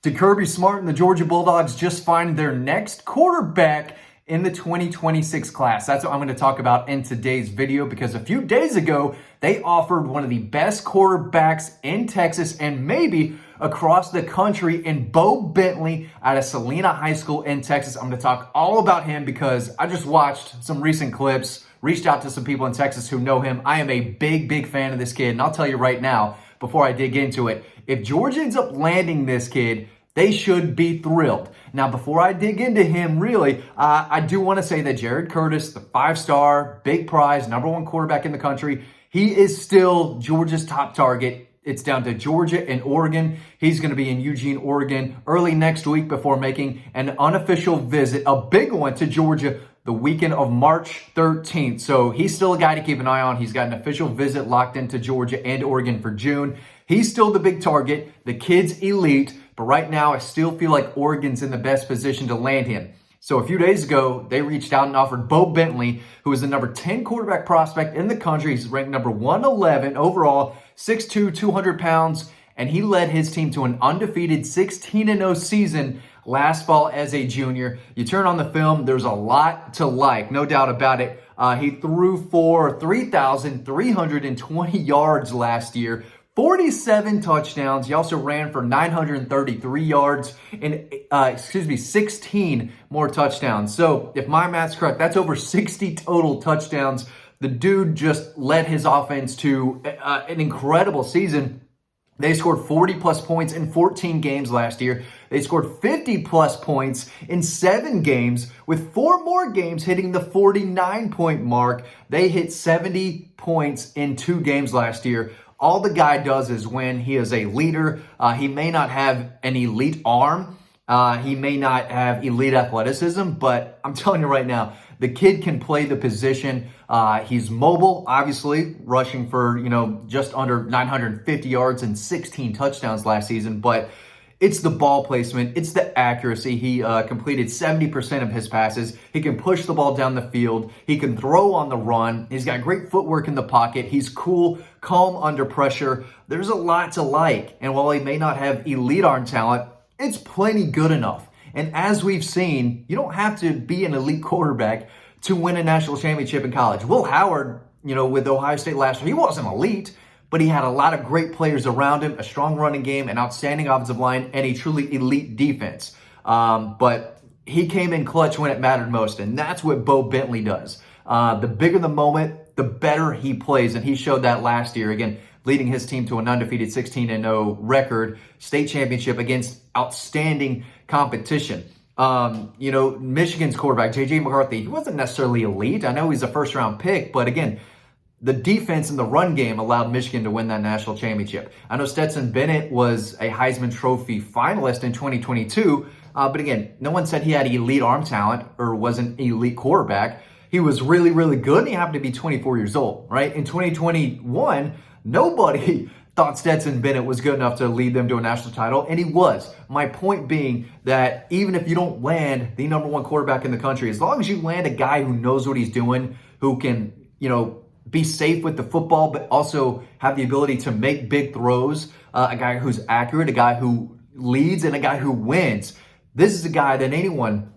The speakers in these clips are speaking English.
Did Kirby Smart and the Georgia Bulldogs just find their next quarterback in the 2026 class? That's what I'm going to talk about in today's video, because a few days ago, they offered one of the best quarterbacks in Texas and maybe across the country in Bo Bentley out of Salina High School in Texas. I'm going to talk all about him because I just watched some recent clips, reached out to some people in Texas who know him. I am a big fan of this kid, and I'll tell you right now, before I dig into it, if Georgia ends up landing this kid, they should be thrilled. Now, before I dig into him, really, I do want to say that Jared Curtis, the 5-star, big prize, #1 quarterback in the country, he is still Georgia's top target. It's down to Georgia and Oregon. He's going to be in Eugene, Oregon early next week before making an unofficial visit, a big one to Georgia, the weekend of March 13th. So he's still a guy to keep an eye on. He's got an official visit locked into Georgia and Oregon for June. He's still the big target. The kid's elite. But right now, I still feel like Oregon's in the best position to land him. So a few days ago, they reached out and offered Bo Bentley, who is the number 10 quarterback prospect in the country. He's ranked number 111 overall, 6'2", 200 pounds, and he led his team to an undefeated 16-0 season last fall as a junior. You turn on the film, there's a lot to like, no doubt about it. He threw for 3,320 yards last year, 47 touchdowns. He also ran for 933 yards and 16 more touchdowns. So if my math's correct, that's over 60 total touchdowns. The dude just led his offense to an incredible season. They scored 40-plus points in 14 games last year. They scored 50-plus points in 7 games, with 4 more games hitting the 49-point mark. They hit 70 points in 2 games last year. All the guy does is win. He is a leader. He may not have an elite arm. He may not have elite athleticism, but I'm telling you right now, the kid can play the position. He's mobile, obviously, rushing for, just under 950 yards and 16 touchdowns last season. But it's the ball placement. It's the accuracy. He completed 70% of his passes. He can push the ball down the field. He can throw on the run. He's got great footwork in the pocket. He's cool, calm under pressure. There's a lot to like. And while he may not have elite arm talent, it's plenty good enough. And as we've seen, you don't have to be an elite quarterback to win a national championship in college. Will Howard, with Ohio State last year, he wasn't elite, but he had a lot of great players around him, a strong running game, an outstanding offensive line, and a truly elite defense. But he came in clutch when it mattered most, and that's what Bo Bentley does. The bigger the moment, the better he plays, and he showed that last year. Again, leading his team to an undefeated 16-0 record, state championship against outstanding competition. Michigan's quarterback, J.J. McCarthy, he wasn't necessarily elite. I know he's a first-round pick, but again, the defense and the run game allowed Michigan to win that national championship. I know Stetson Bennett was a Heisman Trophy finalist in 2022, but again, no one said he had elite arm talent or was an elite quarterback. He was really good, and he happened to be 24 years old, right? In 2021, nobody thought Stetson Bennett was good enough to lead them to a national title, and he was. My point being that even if you don't land the #1 quarterback in the country, as long as you land a guy who knows what he's doing, who can, be safe with the football, but also have the ability to make big throws, a guy who's accurate, a guy who leads, and a guy who wins, this is a guy that anyone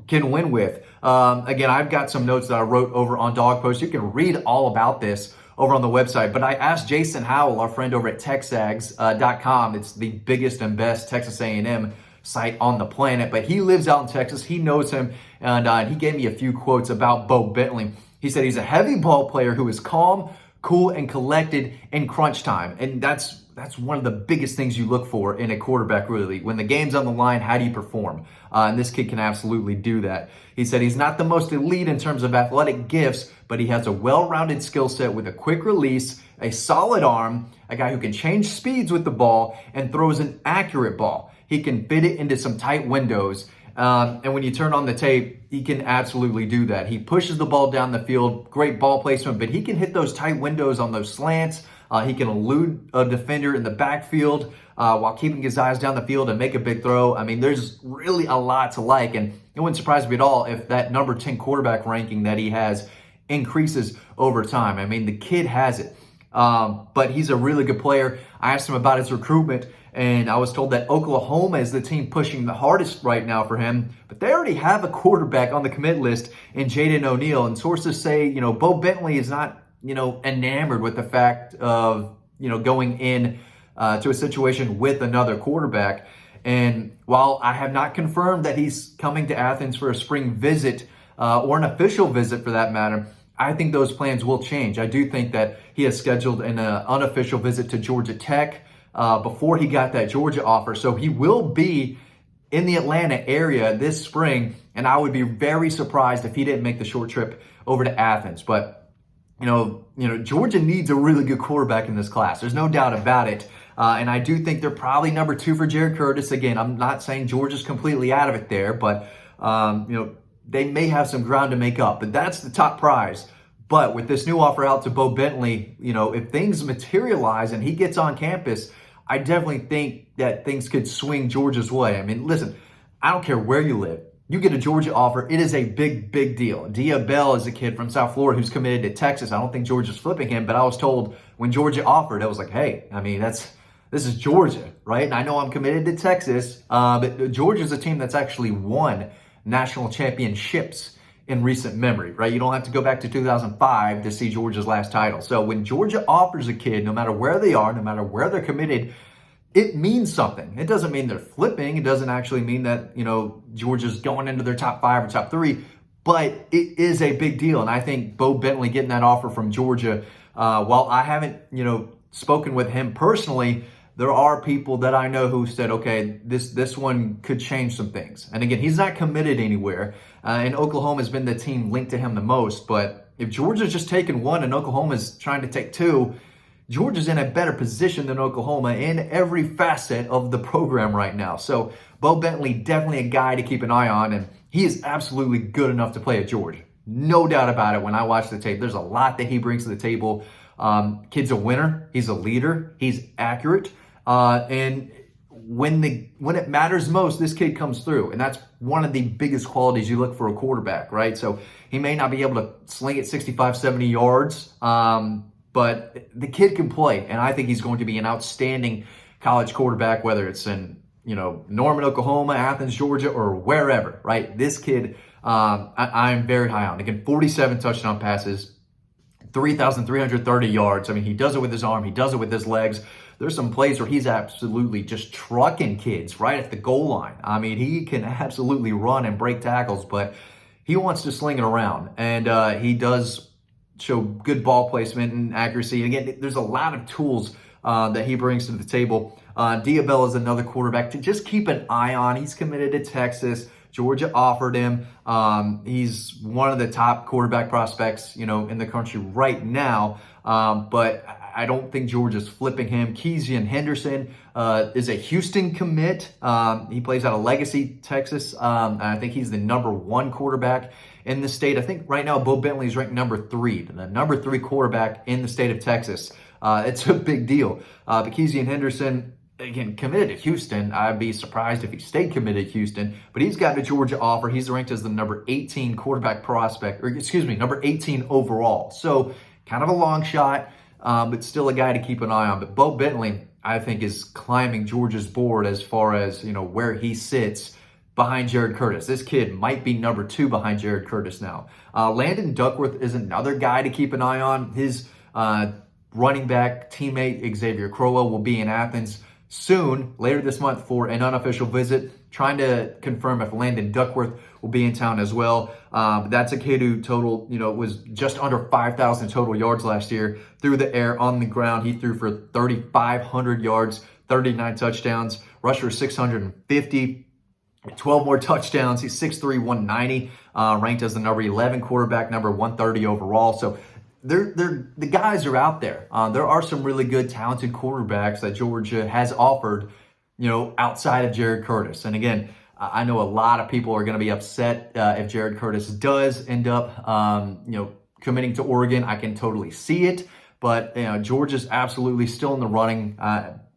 can win with. Again, I've got some notes that I wrote over on Dawg Post. You can read all about this over on the website. But I asked Jason Howell, our friend over at TexAgs.com. It's the biggest and best Texas A&M site on the planet. But he lives out in Texas. He knows him. And he gave me a few quotes about Bo Bentley. He said he's a heavy ball player who is calm, cool, and collected in crunch time. And that's one of the biggest things you look for in a quarterback, really. When the game's on the line, how do you perform? And this kid can absolutely do that. He said he's not the most elite in terms of athletic gifts, but he has a well-rounded skill set with a quick release, a solid arm, a guy who can change speeds with the ball, and throws an accurate ball. He can fit it into some tight windows. And when you turn on the tape, he can absolutely do that. He pushes the ball down the field, great ball placement, but he can hit those tight windows on those slants. He can elude a defender in the backfield while keeping his eyes down the field and make a big throw. I mean, there's really a lot to like, and it wouldn't surprise me at all if that number 10 quarterback ranking that he has increases over time. I mean, the kid has it. But he's a really good player. I asked him about his recruitment, And I was told that Oklahoma is the team pushing the hardest right now for him, but they already have a quarterback on the commit list in Jaden O'Neal. And sources say, Bo Bentley is not, enamored with the fact of, going in to a situation with another quarterback. And while I have not confirmed that he's coming to Athens for a spring visit or an official visit for that matter, I think those plans will change. I do think that he has scheduled an unofficial visit to Georgia Tech before he got that Georgia offer. So he will be in the Atlanta area this spring, and I would be very surprised if he didn't make the short trip over to Athens. But Georgia needs a really good quarterback in this class. There's no doubt about it. And I do think they're probably number 2 for Jared Curtis. Again, I'm not saying Georgia's completely out of it there, but they may have some ground to make up. But that's the top prize. But with this new offer out to Bo Bentley, if things materialize and he gets on campus, I definitely think that things could swing Georgia's way. I mean, listen, I don't care where you live. You get a Georgia offer, it is a big, big deal. Dia Bell is a kid from South Florida who's committed to Texas. I don't think Georgia's flipping him, but I was told when Georgia offered, I was like, hey, I mean, this is Georgia, right? And I know I'm committed to Texas, but Georgia's a team that's actually won national championships in recent memory, right? You don't have to go back to 2005 to see Georgia's last title. So when Georgia offers a kid, no matter where they are, no matter where they're committed, it means something. It doesn't mean they're flipping. It doesn't actually mean that, Georgia's going into their top 5 or top 3, but it is a big deal. And I think Bo Bentley getting that offer from Georgia, while I haven't, spoken with him personally, there are people that I know who said, okay, this one could change some things. And again, he's not committed anywhere. And Oklahoma's been the team linked to him the most. But if Georgia's just taking 1 and Oklahoma's trying to take 2, Georgia's in a better position than Oklahoma in every facet of the program right now. So Bo Bentley, definitely a guy to keep an eye on. And he is absolutely good enough to play at Georgia. No doubt about it when I watch the tape. There's a lot that he brings to the table. Kid's a winner. He's a leader. He's accurate. And when it matters most, this kid comes through. And that's one of the biggest qualities you look for a quarterback, right? So he may not be able to sling it 65, 70 yards, but the kid can play. And I think he's going to be an outstanding college quarterback, whether it's in, Norman, Oklahoma, Athens, Georgia, or wherever, right? This kid, I'm very high on. Again, 47 touchdown passes, 3,330 yards. I mean, he does it with his arm. He does it with his legs. There's some plays where he's absolutely just trucking kids right at the goal line. I mean, he can absolutely run and break tackles, but he wants to sling it around. And he does show good ball placement and accuracy. And again, there's a lot of tools that he brings to the table. Dia Bell is another quarterback to just keep an eye on. He's committed to Texas. Georgia offered him. He's one of the top quarterback prospects, in the country right now. But I don't think Georgia's flipping him. Keezian Henderson is a Houston commit. He plays out of Legacy, Texas. I think he's the number 1 quarterback in the state. I think right now Bo Bentley is ranked number 3, the number 3 quarterback in the state of Texas. It's a big deal. But Keezian Henderson, again, committed to Houston. I'd be surprised if he stayed committed to Houston, but he's got a Georgia offer. He's ranked as the number 18 quarterback prospect, number 18 overall. So kind of a long shot, but still a guy to keep an eye on. But Bo Bentley, I think, is climbing Georgia's board as far as, where he sits behind Jared Curtis. This kid might be number 2 behind Jared Curtis now. Landon Duckworth is another guy to keep an eye on. His running back teammate, Xavier Crowell, will be in Athens soon, later this month, for an unofficial visit, trying to confirm if Landon Duckworth will be in town as well. That's a kid who total, was just under 5,000 total yards last year through the air, on the ground. He threw for 3,500 yards, 39 touchdowns, rushed for 650, 12 more touchdowns. He's 6'3", 190, ranked as the number 11 quarterback, number 130 overall. So the guys are out there. There are some really good, talented quarterbacks that Georgia has offered, outside of Jared Curtis. And again, I know a lot of people are going to be upset if Jared Curtis does end up, committing to Oregon. I can totally see it. But Georgia's absolutely still in the running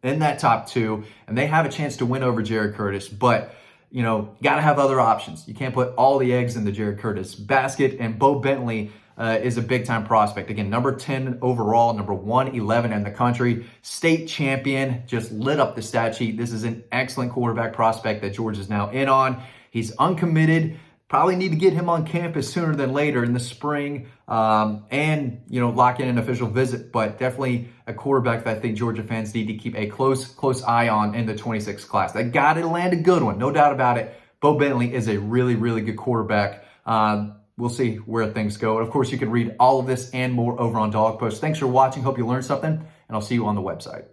in that top 2, and they have a chance to win over Jared Curtis. But got to have other options. You can't put all the eggs in the Jared Curtis basket. And Bo Bentley, is a big-time prospect. Again, number 10 overall, number 111 in the country, state champion, just lit up the stat sheet. This is an excellent quarterback prospect that Georgia is now in on. He's uncommitted. Probably need to get him on campus sooner than later in the spring, and lock in an official visit. But definitely a quarterback that I think Georgia fans need to keep a close eye on in the 26th class. They got to land a good one, no doubt about it. Bo Bentley is a really, really good quarterback. We'll see where things go. And of course, you can read all of this and more over on Dawg Post. Thanks for watching. Hope you learned something, and I'll see you on the website.